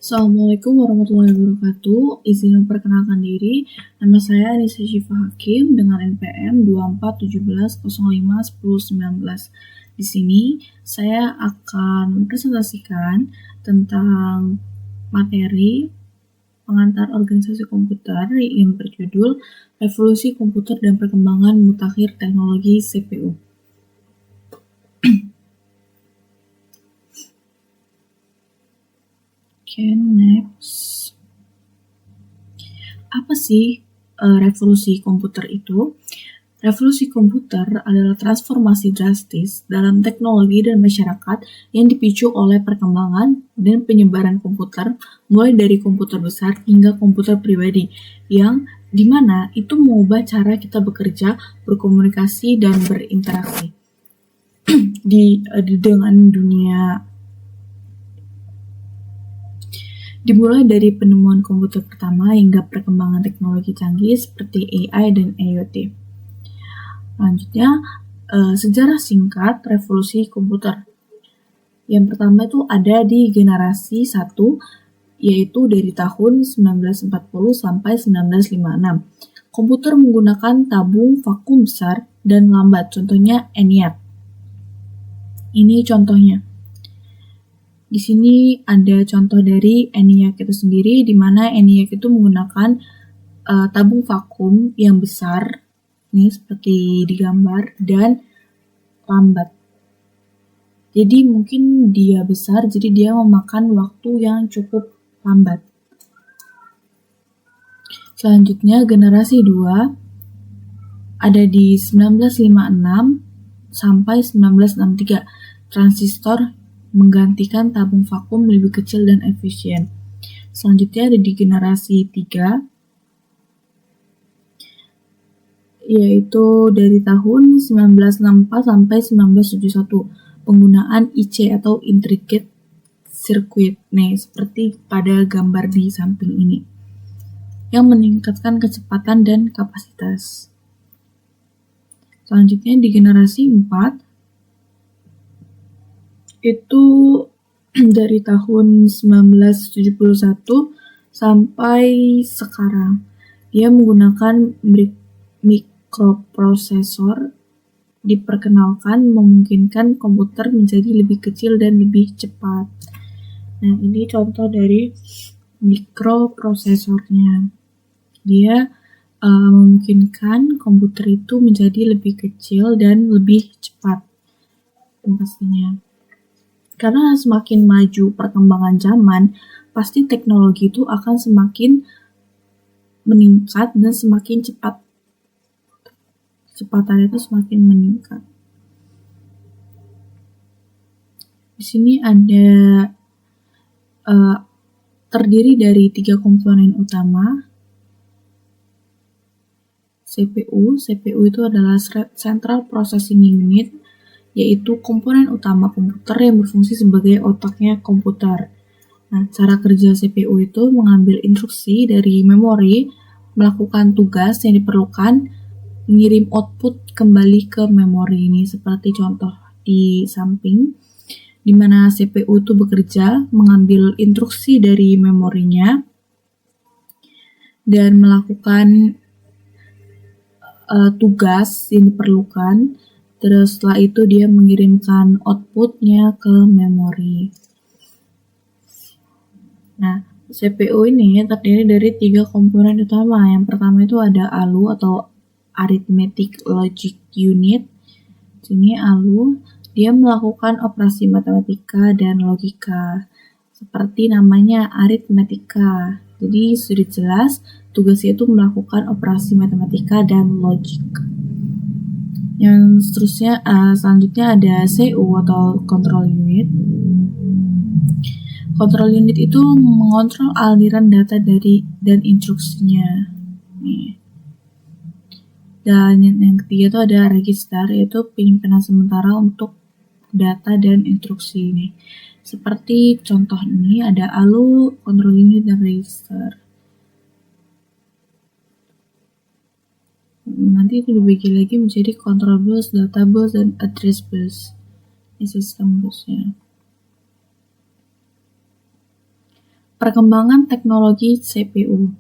Assalamualaikum warahmatullahi wabarakatuh. Izin memperkenalkan diri, nama saya Anissa Syifa Hakim dengan NPM 2417051019. Di sini saya akan mempresentasikan tentang materi pengantar organisasi komputer yang berjudul Revolusi Komputer dan Perkembangan Mutakhir Teknologi CPU. Next. Apa sih revolusi komputer itu? Revolusi komputer adalah transformasi drastis dalam teknologi dan masyarakat yang dipicu oleh perkembangan dan penyebaran komputer, mulai dari komputer besar hingga komputer pribadi, yang dimana itu mengubah cara kita bekerja, berkomunikasi, dan berinteraksi dengan dunia. Dimulai dari penemuan komputer pertama hingga perkembangan teknologi canggih seperti AI dan IoT. Selanjutnya, sejarah singkat revolusi komputer. Yang pertama itu ada di generasi 1, yaitu dari tahun 1940 sampai 1956. Komputer menggunakan tabung vakum besar dan lambat, contohnya ENIAC. Ini contohnya. Di sini ada contoh dari ENIAC itu sendiri, di mana ENIAC itu menggunakan tabung vakum yang besar, nih seperti digambar, dan lambat. Jadi mungkin dia besar, jadi dia memakan waktu yang cukup lambat. Selanjutnya generasi 2 ada di 1956 sampai 1963. Transistor menggantikan tabung vakum lebih kecil dan efisien. Selanjutnya ada di generasi 3, yaitu dari tahun 1964 sampai 1971. Penggunaan IC atau Intricate Circuit, seperti pada gambar di samping ini, yang meningkatkan kecepatan dan kapasitas. Selanjutnya di generasi 4, itu dari tahun 1971 sampai sekarang. Dia menggunakan mikroprosesor diperkenalkan memungkinkan komputer menjadi lebih kecil dan lebih cepat. Nah, ini contoh dari mikroprosesornya. Dia memungkinkan komputer itu menjadi lebih kecil dan lebih cepat pastinya. Karena semakin maju perkembangan zaman, pasti teknologi itu akan semakin meningkat dan semakin cepat. Kecepatannya itu semakin meningkat. Di sini ada terdiri dari 3 komponen utama. CPU itu adalah Central Processing Unit, yaitu komponen utama komputer yang berfungsi sebagai otaknya komputer. Nah, cara kerja CPU itu mengambil instruksi dari memori, melakukan tugas yang diperlukan, mengirim output kembali ke memori ini, seperti contoh di samping, di mana CPU itu bekerja, mengambil instruksi dari memorinya, dan melakukan tugas yang diperlukan. Terus setelah itu dia mengirimkan outputnya ke memori. Nah, CPU ini terdiri dari 3 komponen utama. Yang pertama itu ada ALU atau Arithmetic Logic Unit. Sini ALU, dia melakukan operasi matematika dan logika. Seperti namanya aritmetika. Jadi sudah jelas tugasnya itu melakukan operasi matematika dan logik. Yang selanjutnya ada CU atau Control Unit. Control Unit itu mengontrol aliran data dan instruksinya. Dan yang ketiga itu ada Register, yaitu penyimpanan sementara untuk data dan instruksi ini. Seperti contoh ini ada ALU, Control Unit, dan Register. Nanti itu dibagi lagi menjadi control bus, data bus, dan address bus. Ini sistem busnya. Perkembangan teknologi CPU.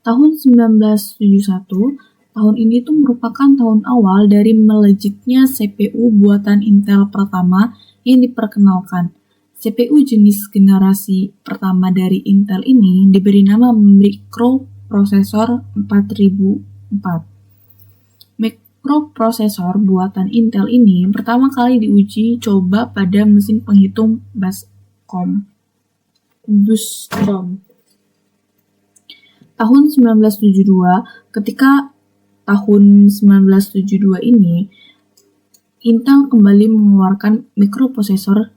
Tahun 1971, tahun ini tuh merupakan tahun awal dari melejitnya CPU buatan Intel pertama yang diperkenalkan. CPU jenis generasi pertama dari Intel ini diberi nama mikroprosesor 4004. Mikroprosesor buatan Intel ini pertama kali diuji coba pada mesin penghitung Buscom. Tahun 1972, ketika tahun 1972 ini, Intel kembali mengeluarkan mikroprosesor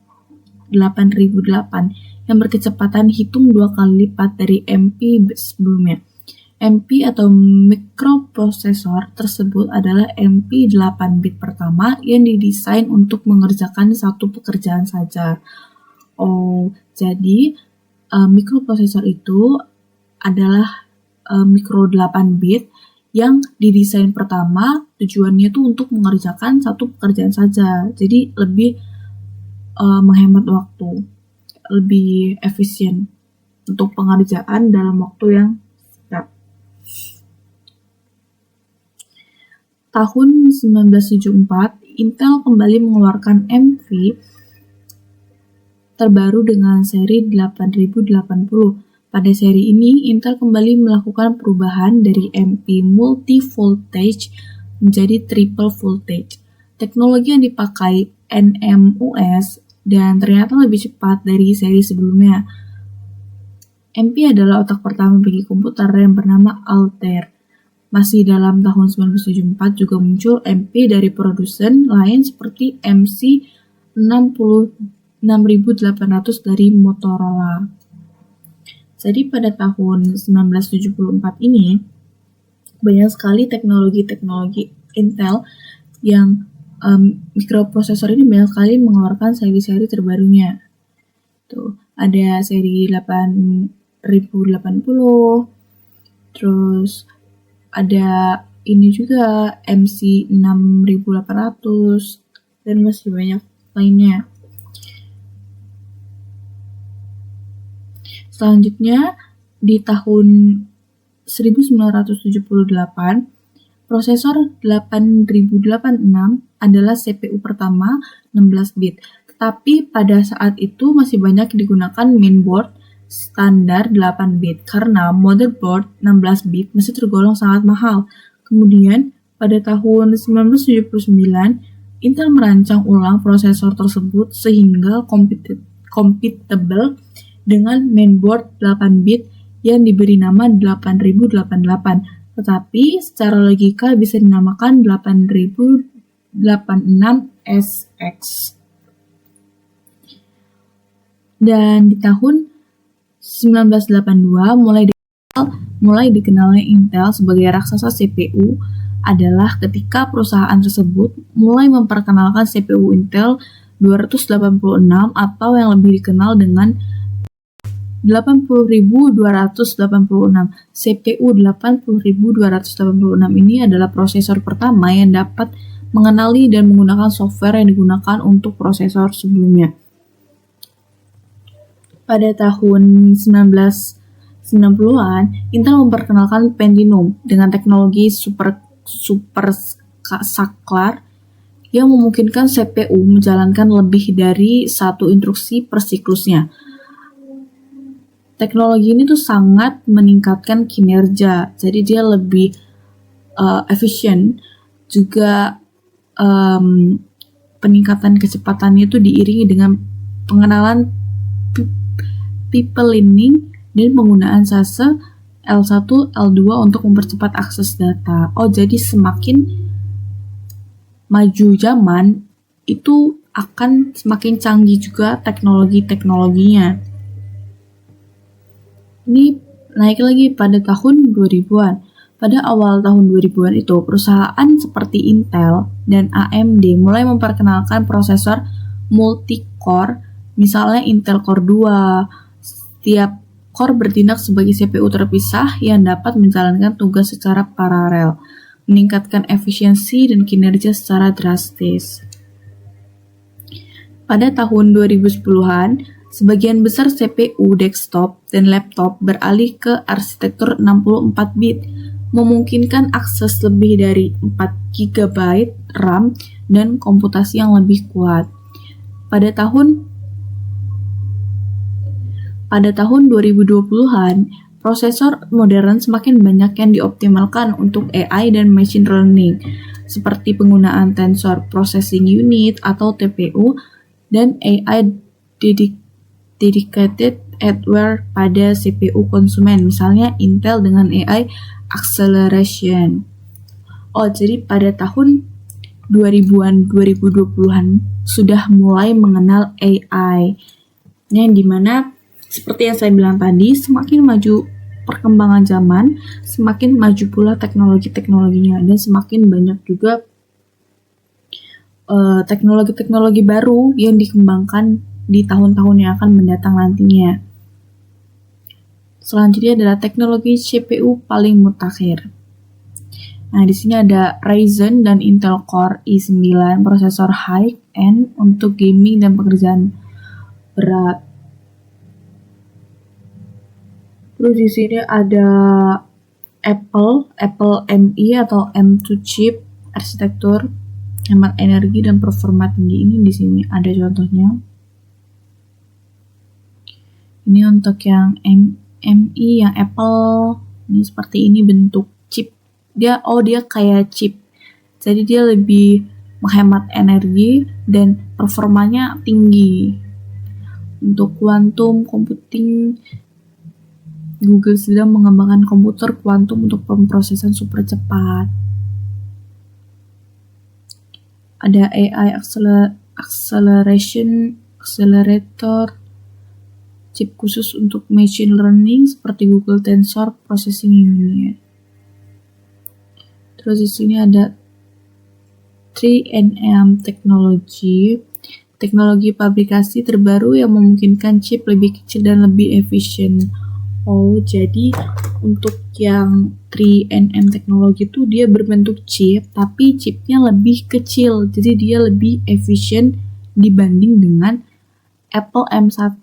8008 yang berkecepatan hitung 2 kali lipat dari MP sebelumnya. MP atau mikroprosesor tersebut adalah MP 8 bit pertama yang didesain untuk mengerjakan satu pekerjaan saja. Jadi mikroprosesor itu adalah mikro 8 bit yang didesain pertama tujuannya tuh untuk mengerjakan satu pekerjaan saja. Jadi lebih menghemat waktu, lebih efisien untuk pengerjaan dalam waktu yang singkat. Tahun 1974, Intel kembali mengeluarkan MP terbaru dengan seri 8080. Pada seri ini, Intel kembali melakukan perubahan dari MP multi-voltage menjadi triple voltage. Teknologi yang dipakai NMOS dan ternyata lebih cepat dari seri sebelumnya. MP adalah otak pertama bagi komputer yang bernama Altair. Masih dalam tahun 1974 juga muncul MP dari produsen lain seperti MC 6800 dari Motorola. Jadi pada tahun 1974 ini, banyak sekali teknologi-teknologi Intel yang mikroprosesor ini banyak sekali mengeluarkan seri-seri terbarunya. Tuh, ada seri 8080, terus ada ini juga MC 6800, dan masih banyak lainnya. Selanjutnya, di tahun 1978, prosesor 8086 adalah CPU pertama 16 bit. Tetapi pada saat itu masih banyak digunakan mainboard standar 8 bit karena motherboard 16 bit masih tergolong sangat mahal. Kemudian, pada tahun 1979, Intel merancang ulang prosesor tersebut sehingga compatible dengan mainboard 8 bit yang diberi nama 8088, tetapi secara logika bisa dinamakan 8086SX. Dan di tahun 1982 mulai dikenalnya Intel sebagai raksasa CPU adalah ketika perusahaan tersebut mulai memperkenalkan CPU Intel 286 atau yang lebih dikenal dengan 80286. CPU 80286 ini adalah prosesor pertama yang dapat mengenali dan menggunakan software yang digunakan untuk prosesor sebelumnya. Pada tahun 1990-an, Intel memperkenalkan Pentium dengan teknologi supersaklar yang memungkinkan CPU menjalankan lebih dari satu instruksi per siklusnya. Teknologi ini tuh sangat meningkatkan kinerja, jadi dia lebih efisien. Juga peningkatan kecepatannya itu diiringi dengan pengenalan people learning dan penggunaan fase L1, L2 untuk mempercepat akses data. Jadi semakin maju zaman, itu akan semakin canggih juga teknologi-teknologinya. Ini naik lagi pada tahun 2000-an. Pada awal tahun 2000-an itu, perusahaan seperti Intel dan AMD mulai memperkenalkan prosesor multi-core, misalnya Intel Core 2. Setiap core bertindak sebagai CPU terpisah yang dapat menjalankan tugas secara paralel, meningkatkan efisiensi dan kinerja secara drastis. Pada tahun 2010-an, Sebagian besar CPU desktop dan laptop beralih ke arsitektur 64 bit, memungkinkan akses lebih dari 4 GB RAM dan komputasi yang lebih kuat. Pada tahun 2020-an, prosesor modern semakin banyak yang dioptimalkan untuk AI dan machine learning, seperti penggunaan Tensor Processing Unit atau TPU dan AI dedicated hardware pada CPU konsumen, misalnya Intel dengan AI acceleration. Jadi pada tahun 2020-an sudah mulai mengenal AI, yang dimana seperti yang saya bilang tadi, semakin maju perkembangan zaman, semakin maju pula teknologi-teknologinya, dan semakin banyak juga teknologi-teknologi baru yang dikembangkan di tahun-tahun yang akan mendatang nantinya. Selanjutnya adalah teknologi CPU paling mutakhir. Nah, di sini ada Ryzen dan Intel Core i9, prosesor high-end untuk gaming dan pekerjaan berat. Terus di sini ada Apple M.I atau M2 chip, arsitektur hemat energi dan performa tinggi. Ini di sini ada contohnya. Ini untuk yang M.I, yang Apple. Ini seperti ini bentuk chip. Dia kayak chip. Jadi dia lebih menghemat energi dan performanya tinggi. Untuk quantum computing, Google sedang mengembangkan komputer kuantum untuk pemrosesan super cepat. Ada AI accelerator, chip khusus untuk machine learning seperti Google Tensor Processing Unit. Terus di sini ada 3nm Technology, teknologi pabrikasi terbaru yang memungkinkan chip lebih kecil dan lebih efisien. Jadi untuk yang 3nm teknologi itu dia berbentuk chip, tapi chipnya lebih kecil, jadi dia lebih efisien dibanding dengan Apple M1.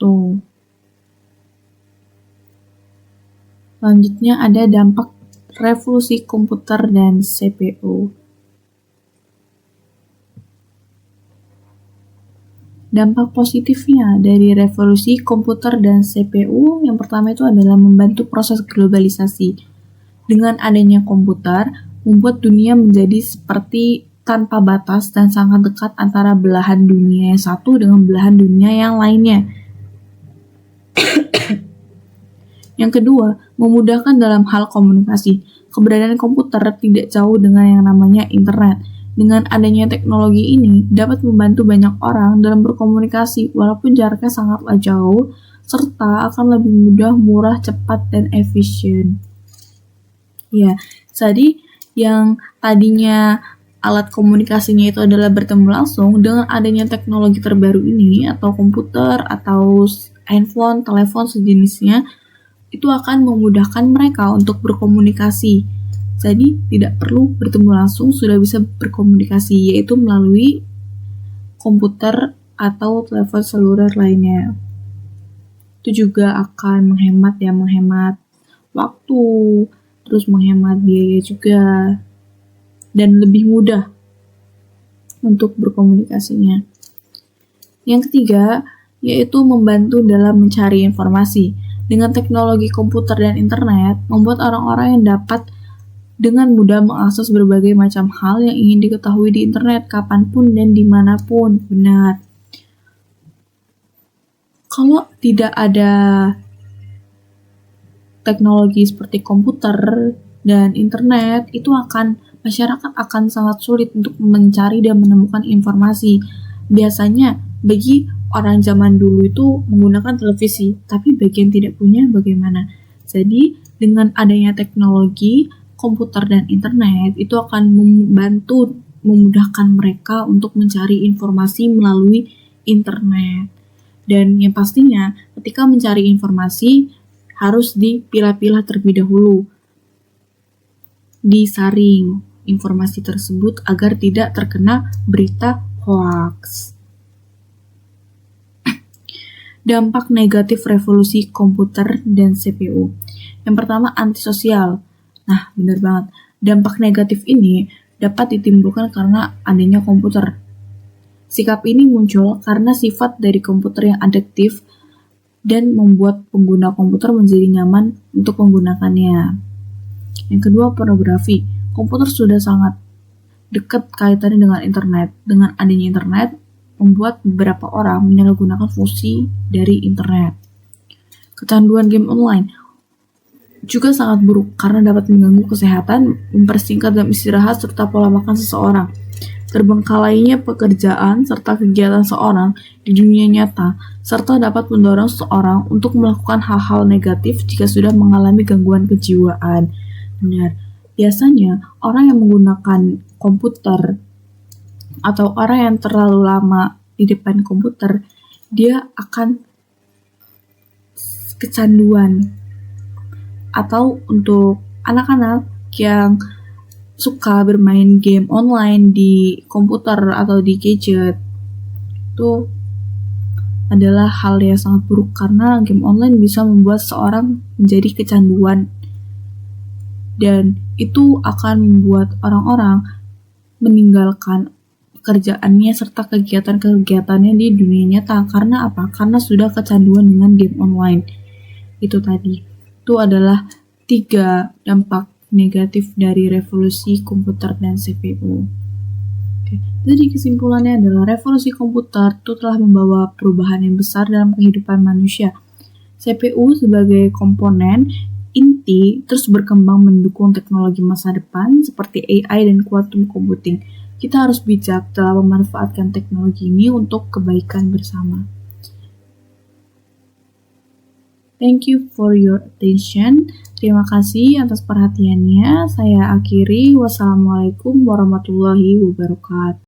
Selanjutnya ada dampak revolusi komputer dan CPU. Dampak positifnya dari revolusi komputer dan CPU yang pertama itu adalah membantu proses globalisasi. Dengan adanya komputer, membuat dunia menjadi seperti tanpa batas dan sangat dekat antara belahan dunia yang satu dengan belahan dunia yang lainnya. Yang kedua, memudahkan dalam hal komunikasi. Keberadaan komputer tidak jauh dengan yang namanya internet. Dengan adanya teknologi ini, dapat membantu banyak orang dalam berkomunikasi walaupun jaraknya sangatlah jauh, serta akan lebih mudah, murah, cepat, dan efisien. Ya, jadi yang tadinya alat komunikasinya itu adalah bertemu langsung, dengan adanya teknologi terbaru ini, atau komputer, atau handphone, telepon, sejenisnya, itu akan memudahkan mereka untuk berkomunikasi. Jadi tidak perlu bertemu langsung, sudah bisa berkomunikasi, yaitu melalui komputer atau telepon seluler lainnya. Itu juga akan menghemat waktu, terus menghemat biaya juga, dan lebih mudah untuk berkomunikasinya. Yang ketiga, yaitu membantu dalam mencari informasi. Dengan teknologi komputer dan internet, membuat orang-orang yang dapat dengan mudah mengakses berbagai macam hal yang ingin diketahui di internet, kapanpun dan dimanapun. Benar. Kalau tidak ada teknologi seperti komputer dan internet, masyarakat akan sangat sulit untuk mencari dan menemukan informasi. Biasanya, bagi orang zaman dulu itu menggunakan televisi, tapi bagi yang tidak punya bagaimana? Jadi, dengan adanya teknologi komputer dan internet itu akan memudahkan mereka untuk mencari informasi melalui internet. Dan yang pastinya ketika mencari informasi harus dipilah-pilah terlebih dahulu, disaring informasi tersebut agar tidak terkena berita hoax. Dampak negatif revolusi komputer dan CPU. Yang pertama, antisosial. Nah, benar banget. Dampak negatif ini dapat ditimbulkan karena adanya komputer. Sikap ini muncul karena sifat dari komputer yang adiktif dan membuat pengguna komputer menjadi nyaman untuk menggunakannya. Yang kedua, pornografi. Komputer sudah sangat dekat kaitannya dengan internet. Dengan adanya internet, membuat beberapa orang menyalahgunakan fungsi dari internet. Kecanduan game online juga sangat buruk karena dapat mengganggu kesehatan, mempersingkat jam istirahat, serta pola makan seseorang. Terbengkalainya pekerjaan serta kegiatan seorang di dunia nyata, serta dapat mendorong seseorang untuk melakukan hal-hal negatif jika sudah mengalami gangguan kejiwaan. Benar, biasanya orang yang menggunakan komputer atau orang yang terlalu lama di depan komputer, dia akan kecanduan. Atau untuk anak-anak yang suka bermain game online di komputer atau di gadget, itu adalah hal yang sangat buruk karena game online bisa membuat seorang menjadi kecanduan, dan itu akan membuat orang-orang meninggalkan pekerjaannya serta kegiatan-kegiatannya di dunia nyata. Karena apa? Karena sudah kecanduan dengan game online. Itu tadi. Itu adalah 3 dampak negatif dari revolusi komputer dan CPU. Oke. Jadi kesimpulannya adalah revolusi komputer itu telah membawa perubahan yang besar dalam kehidupan manusia. CPU sebagai komponen inti terus berkembang mendukung teknologi masa depan seperti AI dan quantum computing. Kita harus bijak dalam memanfaatkan teknologi ini untuk kebaikan bersama. Thank you for your attention. Terima kasih atas perhatiannya. Saya akhiri. Wassalamualaikum warahmatullahi wabarakatuh.